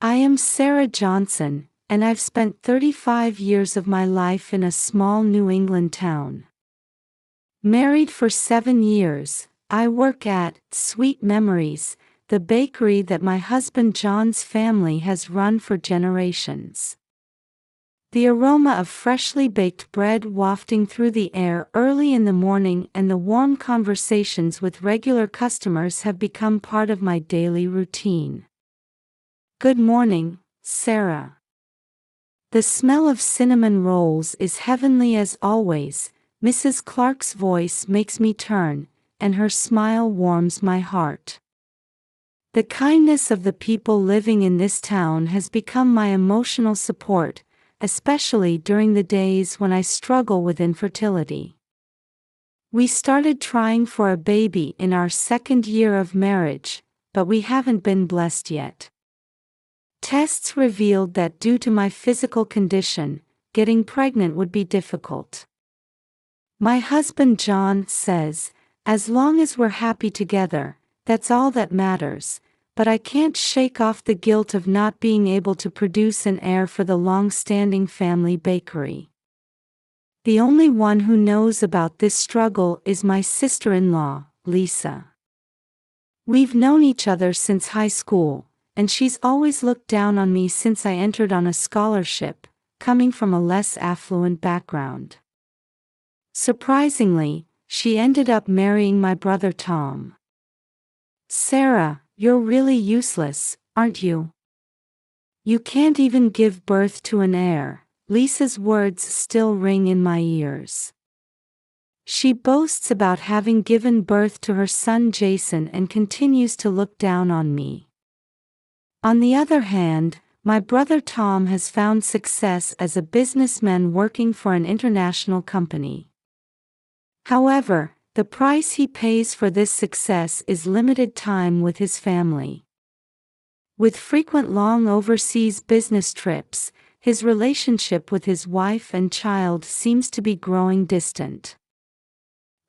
I am Sarah Johnson, and I've spent 35 years of my life in a small New England town. Married for 7 years, I work at Sweet Memories, the bakery that my husband John's family has run for generations. The aroma of freshly baked bread wafting through the air early in the morning and the warm conversations with regular customers have become part of my daily routine. Good morning, Sarah. The smell of cinnamon rolls is heavenly as always. Mrs. Clark's voice makes me turn, and her smile warms my heart. The kindness of the people living in this town has become my emotional support, especially during the days when I struggle with infertility. We started trying for a baby in our 2nd year of marriage, but we haven't been blessed yet. Tests revealed that due to my physical condition, getting pregnant would be difficult. My husband John says, as long as we're happy together, that's all that matters, but I can't shake off the guilt of not being able to produce an heir for the long-standing family bakery. The only one who knows about this struggle is my sister-in-law, Lisa. We've known each other since high school, and she's always looked down on me since I entered on a scholarship, coming from a less affluent background. Surprisingly, she ended up marrying my brother Tom. Sarah, you're really useless, aren't you? You can't even give birth to an heir. Lisa's words still ring in my ears. She boasts about having given birth to her son Jason and continues to look down on me. On the other hand, my brother Tom has found success as a businessman working for an international company. However, the price he pays for this success is limited time with his family. With frequent long overseas business trips, his relationship with his wife and child seems to be growing distant.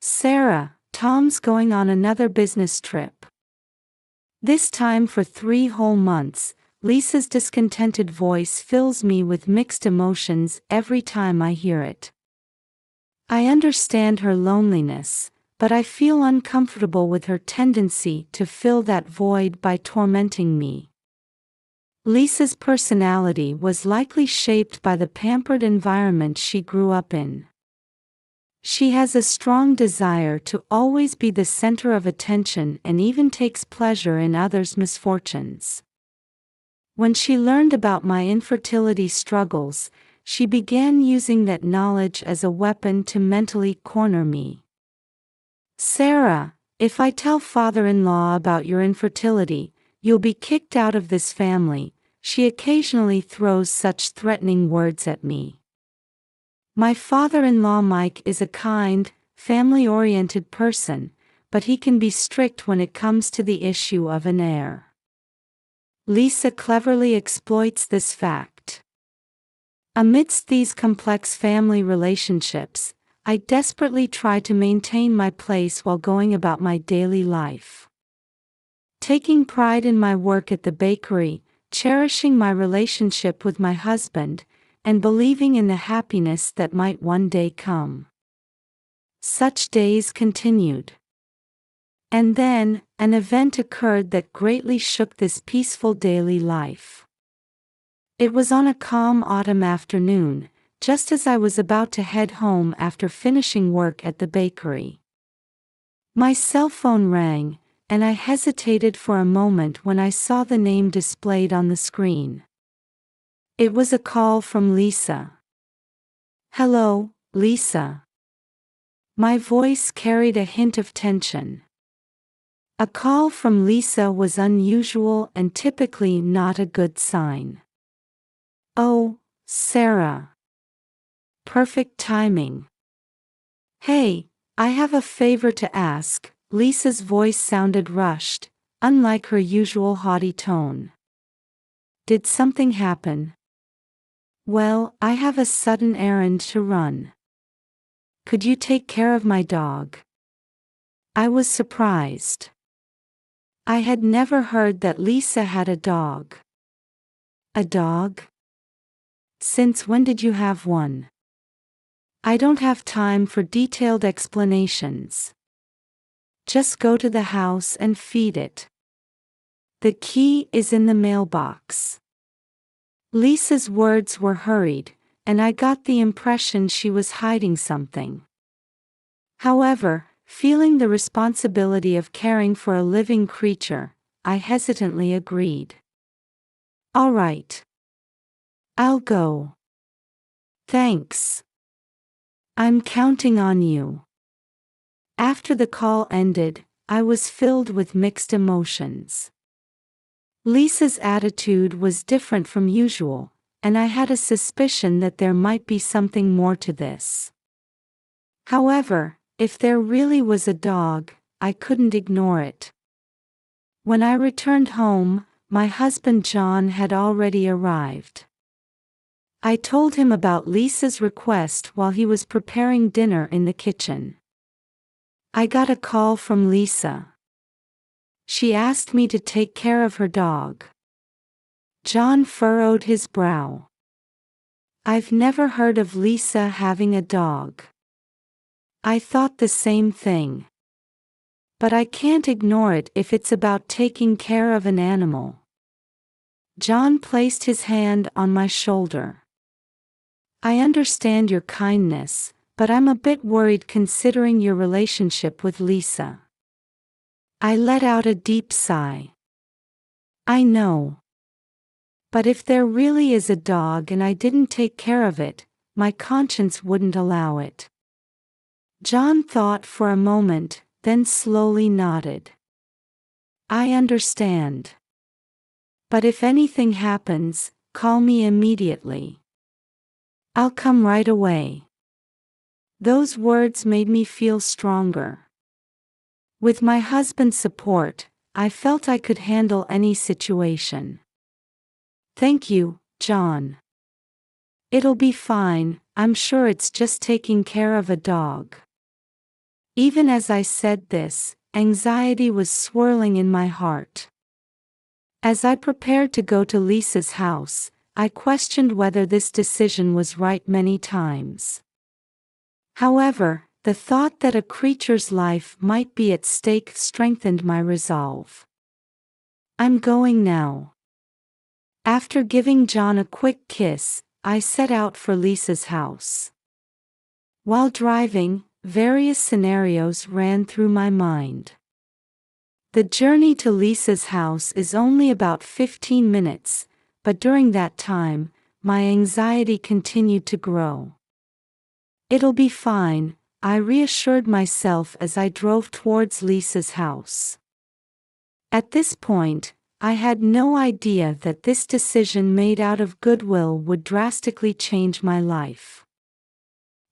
Sarah, Tom's going on another business trip. This time for 3 whole months. Lisa's discontented voice fills me with mixed emotions every time I hear it. I understand her loneliness, but I feel uncomfortable with her tendency to fill that void by tormenting me. Lisa's personality was likely shaped by the pampered environment she grew up in. She has a strong desire to always be the center of attention and even takes pleasure in others' misfortunes. When she learned about my infertility struggles, she began using that knowledge as a weapon to mentally corner me. Sarah, if I tell father-in-law about your infertility, you'll be kicked out of this family. She occasionally throws such threatening words at me. My father-in-law Mike is a kind, family-oriented person, but he can be strict when it comes to the issue of an heir. Lisa cleverly exploits this fact. Amidst these complex family relationships, I desperately try to maintain my place while going about my daily life. Taking pride in my work at the bakery, cherishing my relationship with my husband, and believing in the happiness that might one day come. Such days continued. And then, an event occurred that greatly shook this peaceful daily life. It was on a calm autumn afternoon, just as I was about to head home after finishing work at the bakery. My cell phone rang, and I hesitated for a moment when I saw the name displayed on the screen. It was a call from Lisa. Hello, Lisa. My voice carried a hint of tension. A call from Lisa was unusual and typically not a good sign. Oh, Sarah. Perfect timing. Hey, I have a favor to ask. Lisa's voice sounded rushed, unlike her usual haughty tone. Did something happen? Well, I have a sudden errand to run. Could you take care of my dog? I was surprised. I had never heard that Lisa had a dog. A dog? Since when did you have one? I don't have time for detailed explanations. Just go to the house and feed it. The key is in the mailbox. Lisa's words were hurried, and I got the impression she was hiding something. However, feeling the responsibility of caring for a living creature, I hesitantly agreed. All right. I'll go. Thanks. I'm counting on you. After the call ended, I was filled with mixed emotions. Lisa's attitude was different from usual, and I had a suspicion that there might be something more to this. However, if there really was a dog, I couldn't ignore it. When I returned home, my husband John had already arrived. I told him about Lisa's request while he was preparing dinner in the kitchen. I got a call from Lisa. She asked me to take care of her dog. John furrowed his brow. I've never heard of Lisa having a dog. I thought the same thing. But I can't ignore it if it's about taking care of an animal. John placed his hand on my shoulder. I understand your kindness, but I'm a bit worried considering your relationship with Lisa. I let out a deep sigh. I know. But if there really is a dog and I didn't take care of it, my conscience wouldn't allow it. John thought for a moment, then slowly nodded. I understand. But if anything happens, call me immediately. I'll come right away. Those words made me feel stronger. With my husband's support, I felt I could handle any situation. Thank you, John. It'll be fine, I'm sure it's just taking care of a dog. Even as I said this, anxiety was swirling in my heart. As I prepared to go to Lisa's house, I questioned whether this decision was right many times. However, the thought that a creature's life might be at stake strengthened my resolve. I'm going now. After giving John a quick kiss, I set out for Lisa's house. While driving, various scenarios ran through my mind. The journey to Lisa's house is only about 15 minutes, but during that time, my anxiety continued to grow. It'll be fine, I reassured myself as I drove towards Lisa's house. At this point, I had no idea that this decision made out of goodwill would drastically change my life.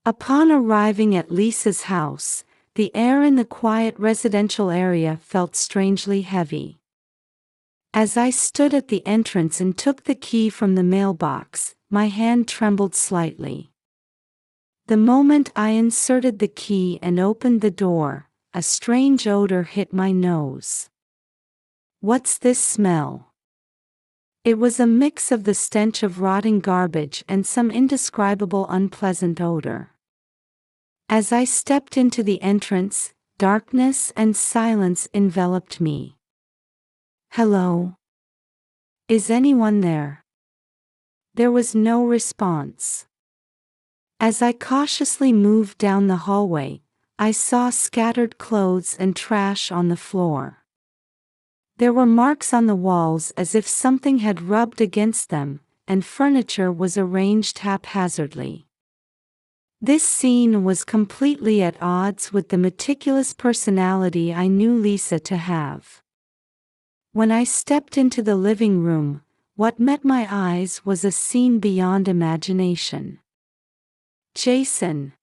Upon arriving at Lisa's house, the air in the quiet residential area felt strangely heavy. As I stood at the entrance and took the key from the mailbox, my hand trembled slightly. The moment I inserted the key and opened the door, a strange odor hit my nose. What's this smell? It was a mix of the stench of rotting garbage and some indescribable unpleasant odor. As I stepped into the entrance, darkness and silence enveloped me. Hello? Is anyone there? There was no response. As I cautiously moved down the hallway, I saw scattered clothes and trash on the floor. There were marks on the walls as if something had rubbed against them, and furniture was arranged haphazardly. This scene was completely at odds with the meticulous personality I knew Lisa to have. When I stepped into the living room, what met my eyes was a scene beyond imagination. Jason.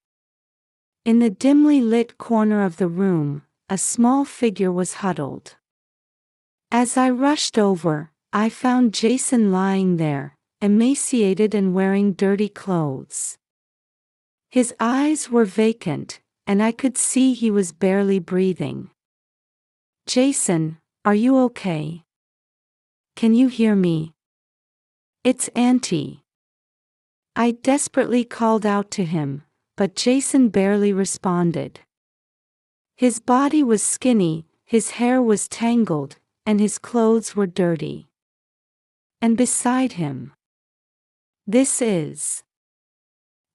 In the dimly lit corner of the room, a small figure was huddled. As I rushed over, I found Jason lying there, emaciated and wearing dirty clothes. His eyes were vacant, and I could see he was barely breathing. Jason, are you okay? Can you hear me? It's Auntie. I desperately called out to him, but Jason barely responded. His body was skinny, his hair was tangled, and his clothes were dirty. And beside him, this is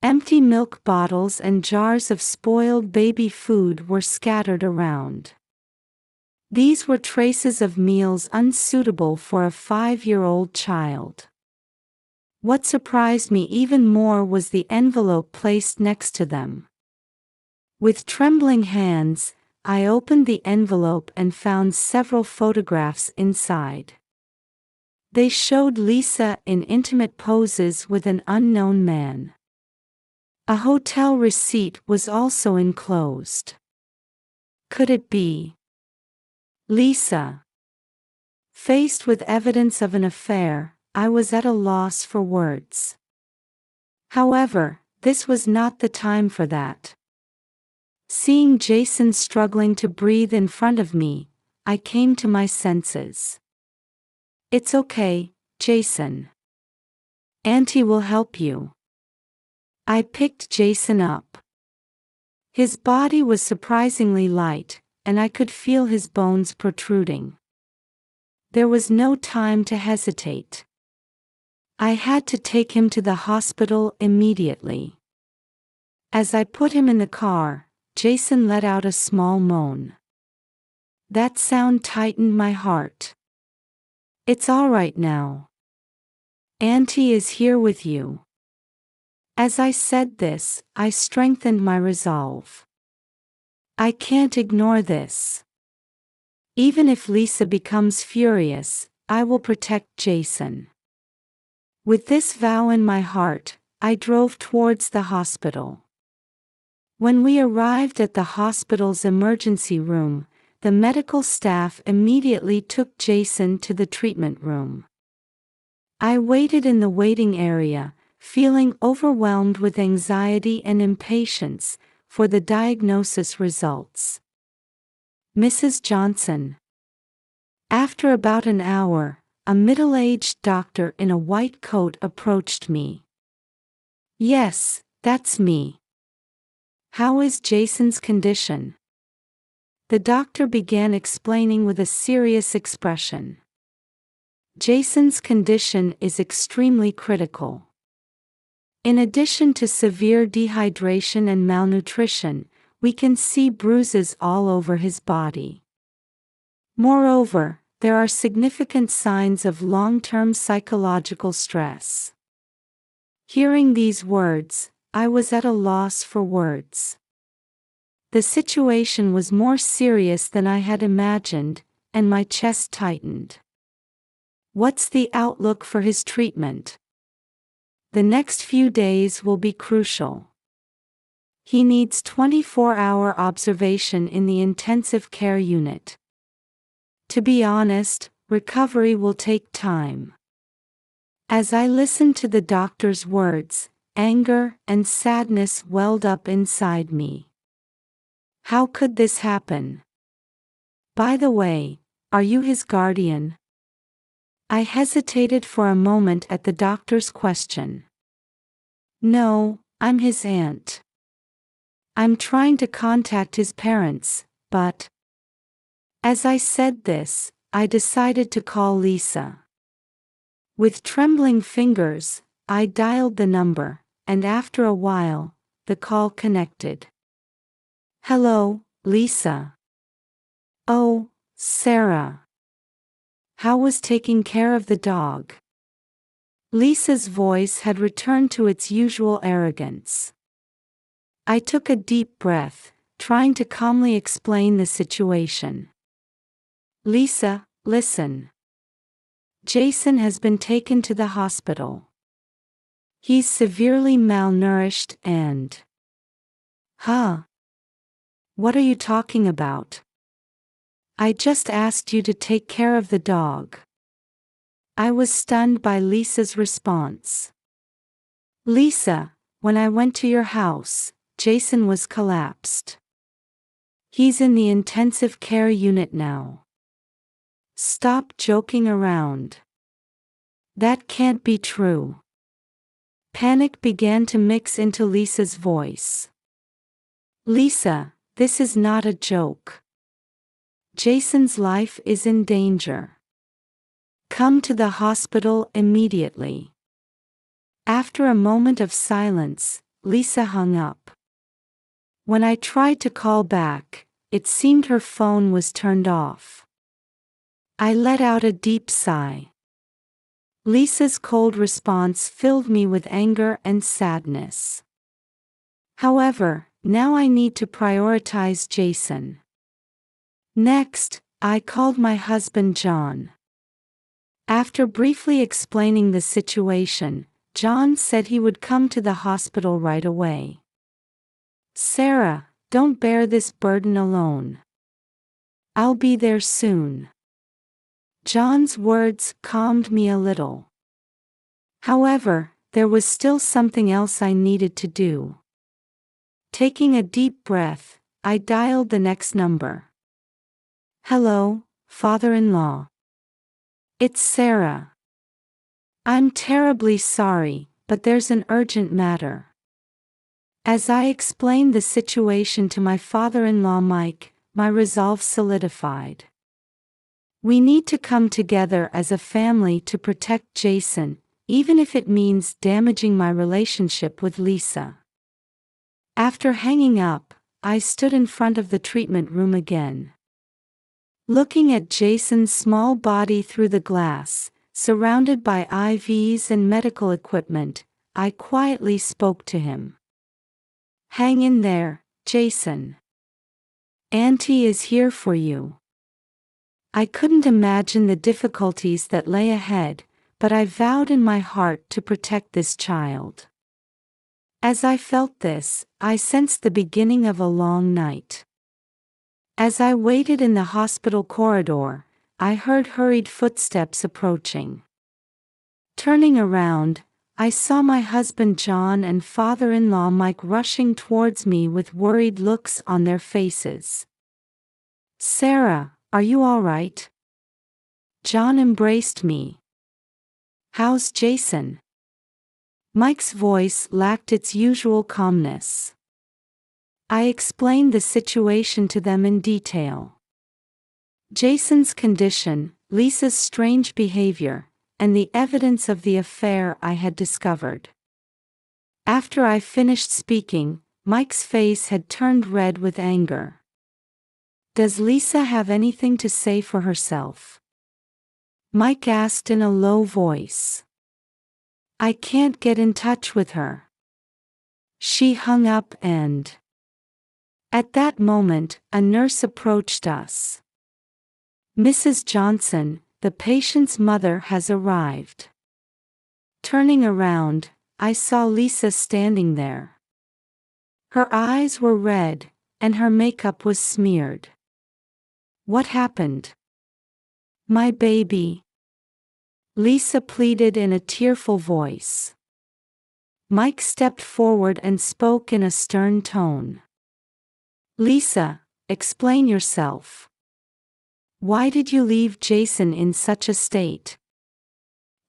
empty milk bottles and jars of spoiled baby food were scattered around. These were traces of meals unsuitable for a 5-year-old child. What surprised me even more was the envelope placed next to them. With trembling hands, I opened the envelope and found several photographs inside. They showed Lisa in intimate poses with an unknown man. A hotel receipt was also enclosed. Could it be Lisa? Faced with evidence of an affair, I was at a loss for words. However, this was not the time for that. Seeing Jason struggling to breathe in front of me, I came to my senses. It's okay, Jason. Auntie will help you. I picked Jason up. His body was surprisingly light, and I could feel his bones protruding. There was no time to hesitate. I had to take him to the hospital immediately. As I put him in the car, Jason let out a small moan. That sound tightened my heart. It's all right now. Auntie is here with you. As I said this, I strengthened my resolve. I can't ignore this. Even if Lisa becomes furious, I will protect Jason. With this vow in my heart, I drove towards the hospital. When we arrived at the hospital's emergency room, the medical staff immediately took Jason to the treatment room. I waited in the waiting area, feeling overwhelmed with anxiety and impatience for the diagnosis results. Mrs. Johnson. After about an hour, a middle-aged doctor in a white coat approached me. Yes, that's me. How is Jason's condition? The doctor began explaining with a serious expression. Jason's condition is extremely critical. In addition to severe dehydration and malnutrition, we can see bruises all over his body. Moreover, there are significant signs of long-term psychological stress. Hearing these words, I was at a loss for words. The situation was more serious than I had imagined, and my chest tightened. What's the outlook for his treatment? The next few days will be crucial. He needs 24-hour observation in the intensive care unit. To be honest, recovery will take time. As I listened to the doctor's words, anger and sadness welled up inside me. How could this happen? By the way, are you his guardian? I hesitated for a moment at the doctor's question. No, I'm his aunt. I'm trying to contact his parents, but... As I said this, I decided to call Lisa. With trembling fingers, I dialed the number, and after a while, the call connected. Hello, Lisa. Oh, Sarah. How was taking care of the dog? Lisa's voice had returned to its usual arrogance. I took a deep breath, trying to calmly explain the situation. Lisa, listen. Jason has been taken to the hospital. He's severely malnourished and... Huh? What are you talking about? I just asked you to take care of the dog. I was stunned by Lisa's response. Lisa, when I went to your house, Jason was collapsed. He's in the intensive care unit now. Stop joking around. That can't be true. Panic began to mix into Lisa's voice. Lisa, this is not a joke. Jason's life is in danger. Come to the hospital immediately. After a moment of silence, Lisa hung up. When I tried to call back, it seemed her phone was turned off. I let out a deep sigh. Lisa's cold response filled me with anger and sadness. However, now I need to prioritize Jason. Next, I called my husband John. After briefly explaining the situation, John said he would come to the hospital right away. Sarah, don't bear this burden alone. I'll be there soon. John's words calmed me a little. However, there was still something else I needed to do. Taking a deep breath, I dialed the next number. Hello, father-in-law. It's Sarah. I'm terribly sorry, but there's an urgent matter. As I explained the situation to my father-in-law Mike, my resolve solidified. We need to come together as a family to protect Jason, even if it means damaging my relationship with Lisa. After hanging up, I stood in front of the treatment room again. Looking at Jason's small body through the glass, surrounded by IVs and medical equipment, I quietly spoke to him. Hang in there, Jason. Auntie is here for you. I couldn't imagine the difficulties that lay ahead, but I vowed in my heart to protect this child. As I felt this, I sensed the beginning of a long night. As I waited in the hospital corridor, I heard hurried footsteps approaching. Turning around, I saw my husband John and father-in-law Mike rushing towards me with worried looks on their faces. Sarah, are you all right? John embraced me. How's Jason? Mike's voice lacked its usual calmness. I explained the situation to them in detail. Jason's condition, Lisa's strange behavior, and the evidence of the affair I had discovered. After I finished speaking, Mike's face had turned red with anger. Does Lisa have anything to say for herself? Mike asked in a low voice. I can't get in touch with her. She hung up and... At that moment, a nurse approached us. Mrs. Johnson, the patient's mother has arrived. Turning around, I saw Lisa standing there. Her eyes were red, and her makeup was smeared. What happened? My baby. Lisa pleaded in a tearful voice. Mike stepped forward and spoke in a stern tone. Lisa, explain yourself. Why did you leave Jason in such a state?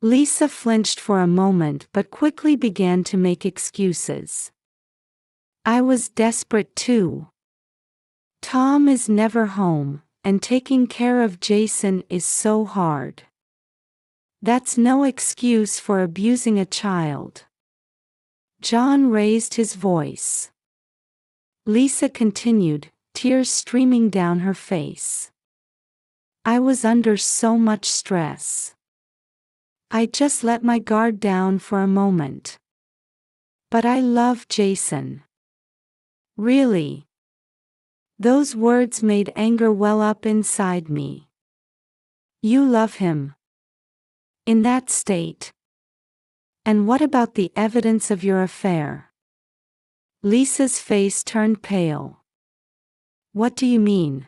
Lisa flinched for a moment but quickly began to make excuses. I was desperate too. Tom is never home, and taking care of Jason is so hard. That's no excuse for abusing a child. John raised his voice. Lisa continued, tears streaming down her face. I was under so much stress. I just let my guard down for a moment. But I love Jason. Really. Those words made anger well up inside me. You love him. In that state. And what about the evidence of your affair? Lisa's face turned pale. What do you mean?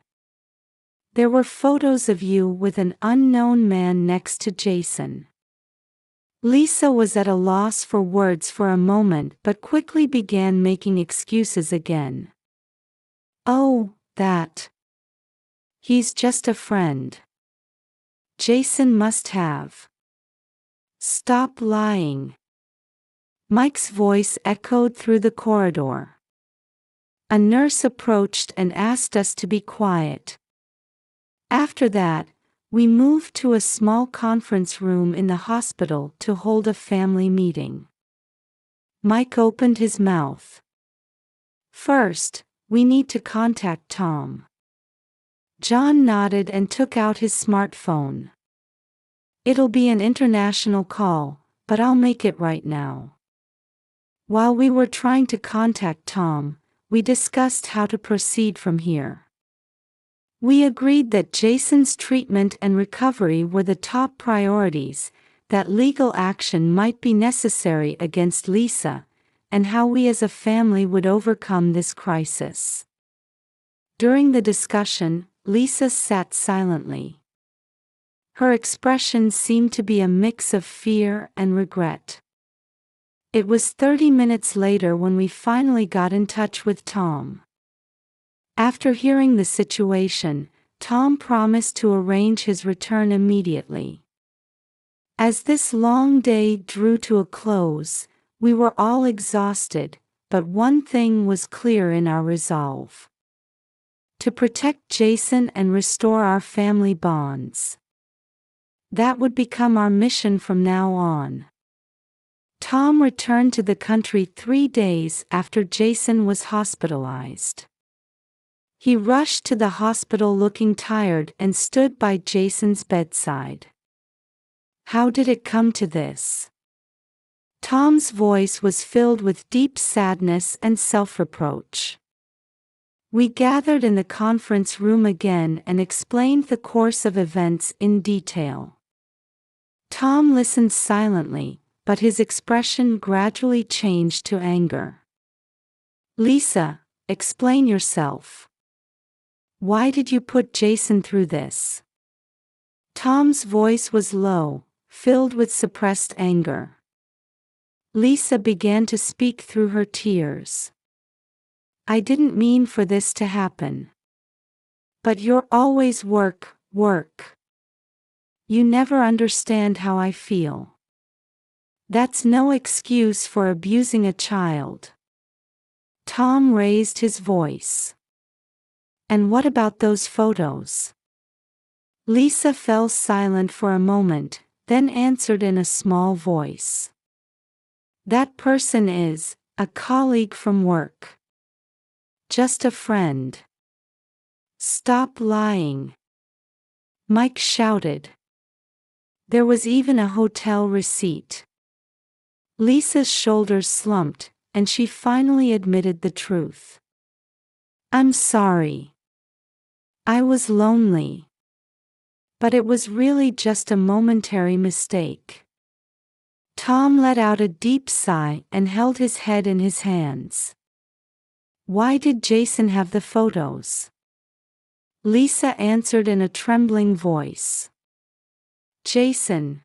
There were photos of you with an unknown man next to Jason. Lisa was at a loss for words for a moment but quickly began making excuses again. Oh, that. He's just a friend. Jason must have Stop lying. Mike's voice echoed through the corridor. A nurse approached and asked us to be quiet. After that, we moved to a small conference room in the hospital to hold a family meeting. Mike opened his mouth. First, we need to contact Tom. John nodded and took out his smartphone. It'll be an international call, but I'll make it right now. While we were trying to contact Tom, we discussed how to proceed from here. We agreed that Jason's treatment and recovery were the top priorities, that legal action might be necessary against Lisa, and how we as a family would overcome this crisis. During the discussion, Lisa sat silently. Her expression seemed to be a mix of fear and regret. It was 30 minutes later when we finally got in touch with Tom. After hearing the situation, Tom promised to arrange his return immediately. As this long day drew to a close, we were all exhausted, but one thing was clear in our resolve: to protect Jason and restore our family bonds. That would become our mission from now on. Tom returned to the country 3 days after Jason was hospitalized. He rushed to the hospital looking tired and stood by Jason's bedside. How did it come to this? Tom's voice was filled with deep sadness and self-reproach. We gathered in the conference room again and explained the course of events in detail. Tom listened silently, but his expression gradually changed to anger. Lisa, explain yourself. Why did you put Jason through this? Tom's voice was low, filled with suppressed anger. Lisa began to speak through her tears. I didn't mean for this to happen. But you're always work. You never understand how I feel. That's no excuse for abusing a child. Tom raised his voice. And what about those photos? Lisa fell silent for a moment, then answered in a small voice. That person is a colleague from work. Just a friend. Stop lying. Mike shouted. There was even a hotel receipt. Lisa's shoulders slumped, and she finally admitted the truth. I'm sorry. I was lonely. But it was really just a momentary mistake. Tom let out a deep sigh and held his head in his hands. Why did Jason have the photos? Lisa answered in a trembling voice. Jason.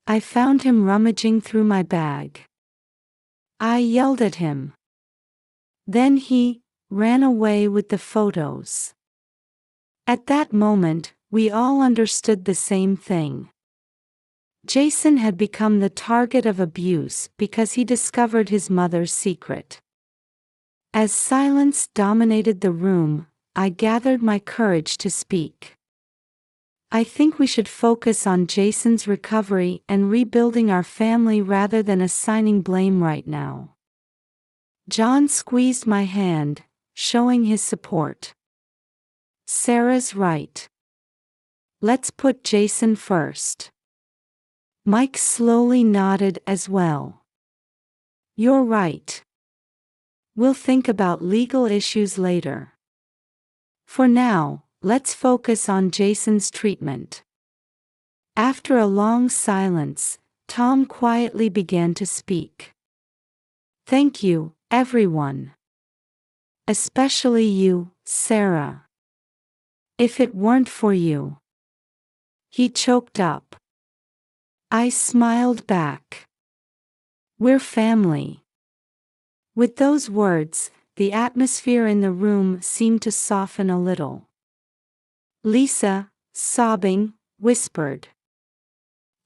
I found him rummaging through my bag. I yelled at him. Then he ran away with the photos. At that moment, we all understood the same thing. Jason had become the target of abuse because he discovered his mother's secret. As silence dominated the room, I gathered my courage to speak. I think we should focus on Jason's recovery and rebuilding our family rather than assigning blame right now. John squeezed my hand, showing his support. Sarah's right. Let's put Jason first. Mike slowly nodded as well. You're right. We'll think about legal issues later. For now, let's focus on Jason's treatment. After a long silence, Tom quietly began to speak. Thank you, everyone. Especially you, Sarah. If it weren't for you. He choked up. I smiled back. We're family. With those words, the atmosphere in the room seemed to soften a little. Lisa, sobbing, whispered.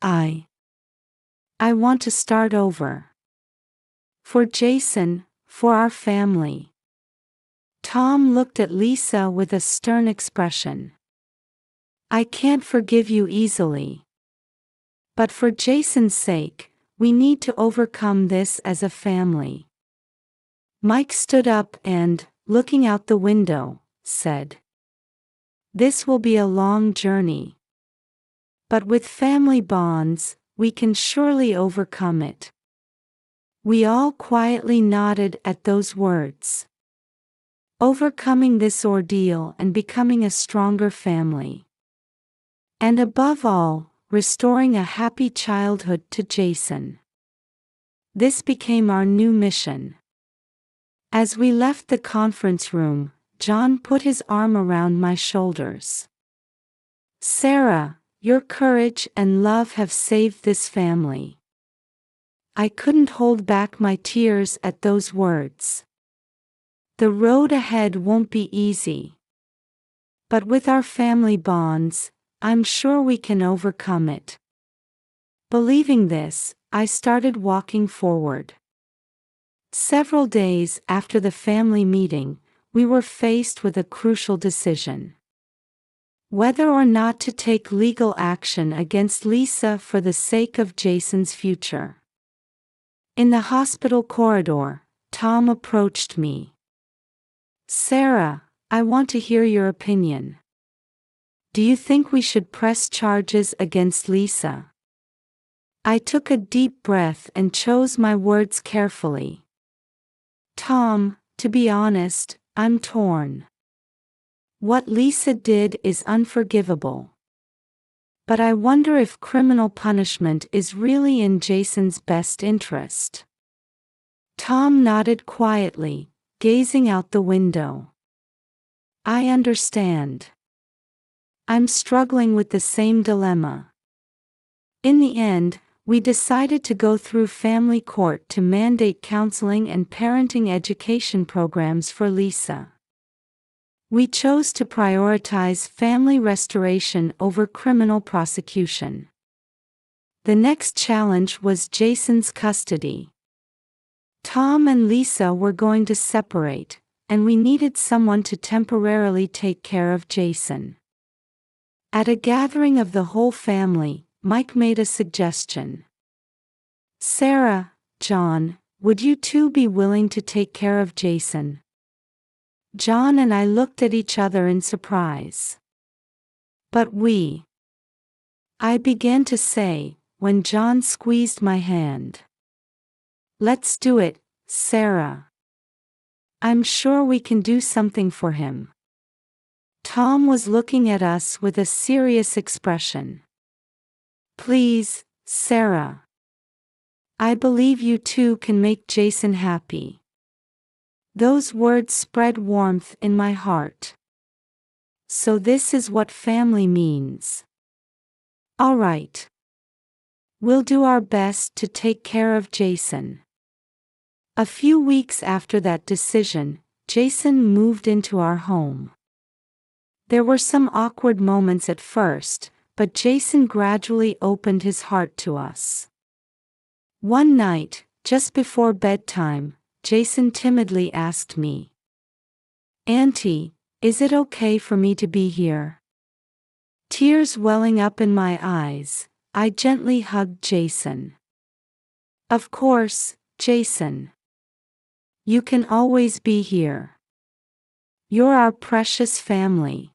I I want to start over. For Jason, for our family. Tom looked at Lisa with a stern expression. I can't forgive you easily. But for Jason's sake, we need to overcome this as a family. Mike stood up and, looking out the window, said, This will be a long journey. But with family bonds, we can surely overcome it. We all quietly nodded at those words. Overcoming this ordeal and becoming a stronger family. And above all, restoring a happy childhood to Jason. This became our new mission. As we left the conference room, John put his arm around my shoulders. Sarah, your courage and love have saved this family. I couldn't hold back my tears at those words. The road ahead won't be easy. But with our family bonds, I'm sure we can overcome it. Believing this, I started walking forward. Several days after the family meeting, we were faced with a crucial decision. Whether or not to take legal action against Lisa for the sake of Jason's future. In the hospital corridor, Tom approached me. Sarah, I want to hear your opinion. Do you think we should press charges against Lisa? I took a deep breath and chose my words carefully. Tom, to be honest, I'm torn. What Lisa did is unforgivable. But I wonder if criminal punishment is really in Jason's best interest. Tom nodded quietly, gazing out the window. I understand. I'm struggling with the same dilemma. In the end, we decided to go through family court to mandate counseling and parenting education programs for Lisa. We chose to prioritize family restoration over criminal prosecution. The next challenge was Jason's custody. Tom and Lisa were going to separate, and we needed someone to temporarily take care of Jason. At a gathering of the whole family, Mike made a suggestion. Sarah, John, would you two be willing to take care of Jason? John and I looked at each other in surprise. But I began to say, when John squeezed my hand. Let's do it, Sarah. I'm sure we can do something for him. Tom was looking at us with a serious expression. Please, Sarah. I believe you two can make Jason happy. Those words spread warmth in my heart. So this is what family means. All right. We'll do our best to take care of Jason. A few weeks after that decision, Jason moved into our home. There were some awkward moments at first, but Jason gradually opened his heart to us. One night, just before bedtime, Jason timidly asked me, Auntie, is it okay for me to be here? Tears welling up in my eyes, I gently hugged Jason. Of course, Jason. You can always be here. You're our precious family.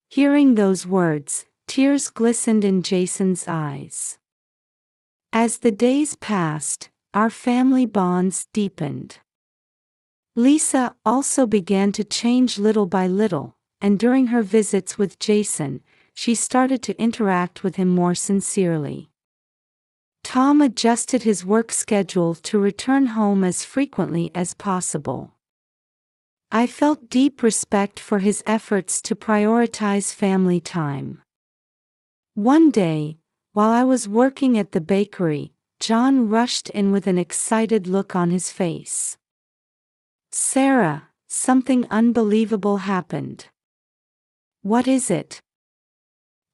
Hearing those words, tears glistened in Jason's eyes. As the days passed, our family bonds deepened. Lisa also began to change little by little, and during her visits with Jason, she started to interact with him more sincerely. Tom adjusted his work schedule to return home as frequently as possible. I felt deep respect for his efforts to prioritize family time. One day, while I was working at the bakery, John rushed in with an excited look on his face. Sarah, something unbelievable happened. What is it?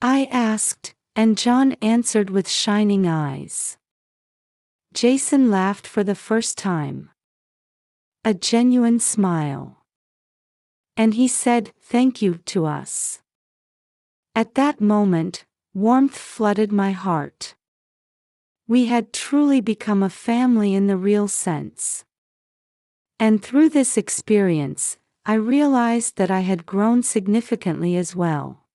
I asked, and John answered with shining eyes. Jason laughed for the first time. A genuine smile. And he said, "Thank you," to us. At that moment, warmth flooded my heart. We had truly become a family in the real sense. And through this experience, I realized that I had grown significantly as well.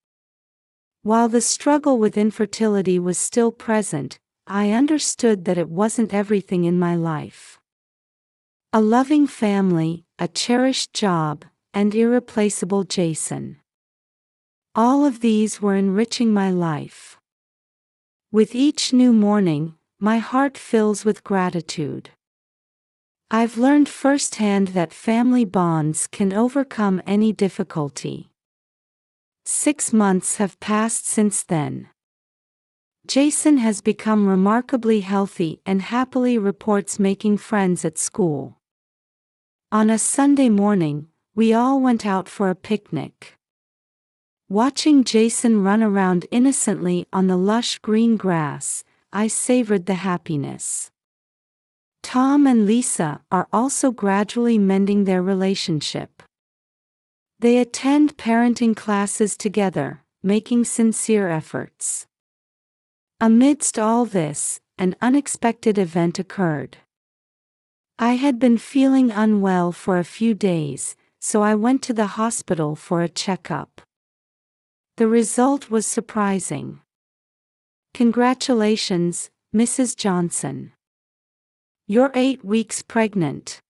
While the struggle with infertility was still present, I understood that it wasn't everything in my life. A loving family, a cherished job, and irreplaceable Jason. All of these were enriching my life. With each new morning, my heart fills with gratitude. I've learned firsthand that family bonds can overcome any difficulty. 6 months have passed since then. Jason has become remarkably healthy and happily reports making friends at school. On a Sunday morning, we all went out for a picnic. Watching Jason run around innocently on the lush green grass, I savored the happiness. Tom and Lisa are also gradually mending their relationship. They attend parenting classes together, making sincere efforts. Amidst all this, an unexpected event occurred. I had been feeling unwell for a few days, so I went to the hospital for a checkup. The result was surprising. "Congratulations, Mrs. Johnson. You're 8 weeks pregnant."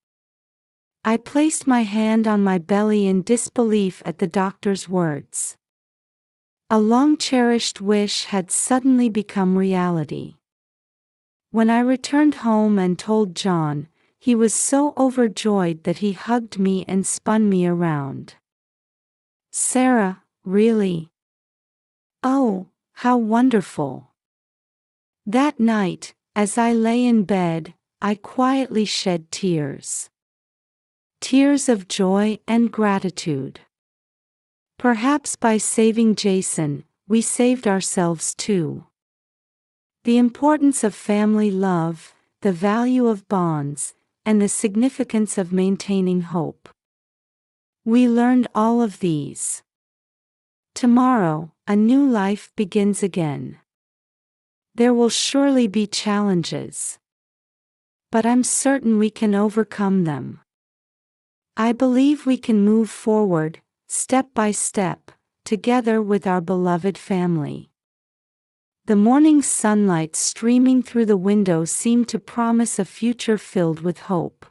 I placed my hand on my belly in disbelief at the doctor's words. A long-cherished wish had suddenly become reality. When I returned home and told John, he was so overjoyed that he hugged me and spun me around. "Sarah, really? Oh, how wonderful." That night, as I lay in bed, I quietly shed tears. Tears of joy and gratitude. Perhaps by saving Jason, we saved ourselves too. The importance of family love, the value of bonds, and the significance of maintaining hope. We learned all of these. Tomorrow, a new life begins again. There will surely be challenges. But I'm certain we can overcome them. I believe we can move forward, step by step, together with our beloved family. The morning sunlight streaming through the window seemed to promise a future filled with hope.